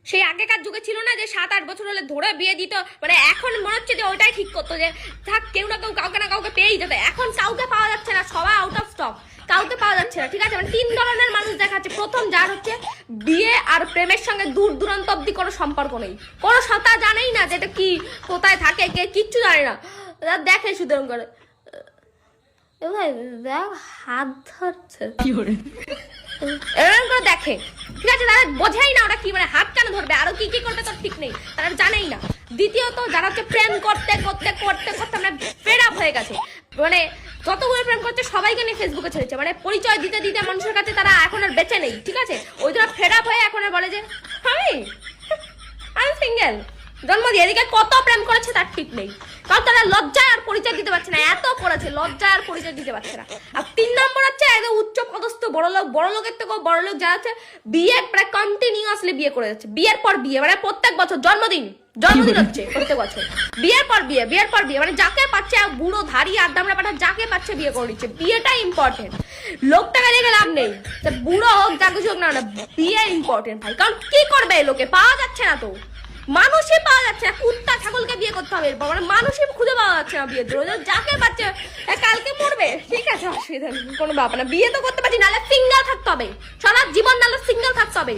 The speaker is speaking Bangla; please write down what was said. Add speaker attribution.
Speaker 1: সেই আগেকার যুগে ছিল না যে 7-8 বছর হলে ধরে বিয়ে দিত, মানে এখন মনে হচ্ছে যে ওইটাই ঠিক করতো, যে থাক কেউ না কেউ কাউকে না কাউকে পেয়েই যেত। এখন কাউকে পাওয়া যাচ্ছে না, সবাই আউট অফ স্টক, কাউকে পাওয়া যাচ্ছে না, ঠিক আছে? মানে 3 ধরনের মানুষ দেখাচ্ছে। প্রথম, যার হচ্ছে বিয়ে আর প্রেমের সঙ্গে দূর দূরান্ত অব্দি কোনো সম্পর্ক নেই, কোনো সতা জানেই না যেটা কি, কোথায় থাকে, কে কিচ্ছু জানে না, দেখে শুধু এরকম করে হাত ধরছে এরকম করে দেখে, ঠিক আছে? তারা বোঝেই না ওরা কি, মানে হাত কেন ধরবে, আরো কি কি করবে তার ঠিক নেই, তারা জানেই না। দ্বিতীয়ত, যারা হচ্ছে প্রেম করতে করতে করতে করতে আমরা ফেড আপ হয়ে গেছে, মানে যতগুলো প্রেম করছে সবাইকে নিয়ে ফেসবুকে ছেড়েছে, মানে পরিচয় দিতে দিতে মানুষের কাছে তারা এখন আর বেঁচে নেই, ঠিক আছে? ওই জন্য ফেড আপ হয়ে এখন আর বলে যে আমি সিঙ্গেল, জন্ম দিয়ে। এদিকে কত প্রেম করেছে তার ঠিক নেই, কারণ তারা লজ্জায় আর পরিচয় দিতে পারছে না, এত করেছে লজ্জায় আর পরিচয় দিতে পারছে না। আর 3 নম্বর হচ্ছে একদম উচ্চ পদস্থ বড় লোকের থেকেও বড় লোক যারা আছে, বিয়ে প্রায় কন্টিনিউয়াসলি বিয়ে করে যাচ্ছে, বিয়ের পর বিয়ে, মানে প্রত্যেক বছর জন্মদিন হচ্ছে প্রত্যেক বছর, বিয়ের পর বিয়ে, মানে যাকে পাচ্ছে, বুড়ো ধারি আড্ডামরা পাঠা যাকে পাচ্ছে বিয়ে করে দিচ্ছে। বিয়েটা ইম্পর্টেন্ট, লোকটাকে দেখে লাভ নেই, বুড়ো হোক যা কিছু হোক না, বিয়ে ইম্পর্টেন্ট ভাই। কারণ কি করবে এই লোকে, পাওয়া যাচ্ছে না তো, মানুষই পাওয়া যাচ্ছে না, কুত্তা ছাগলকে বিয়ে করতে হবে এরপর, মানে মানুষই খুঁজে পাওয়া যাচ্ছে না বিয়ের জন্য। যাকে পাচ্ছে কালকে মরবে, ঠিক আছে, অসুবিধা নেই, কোনো ব্যাপার না, বিয়ে তো করতে পারছি, নাহলে সিঙ্গেল থাকতে হবে সারা জীবন, নাহলে সিঙ্গেল থাকতে হবে।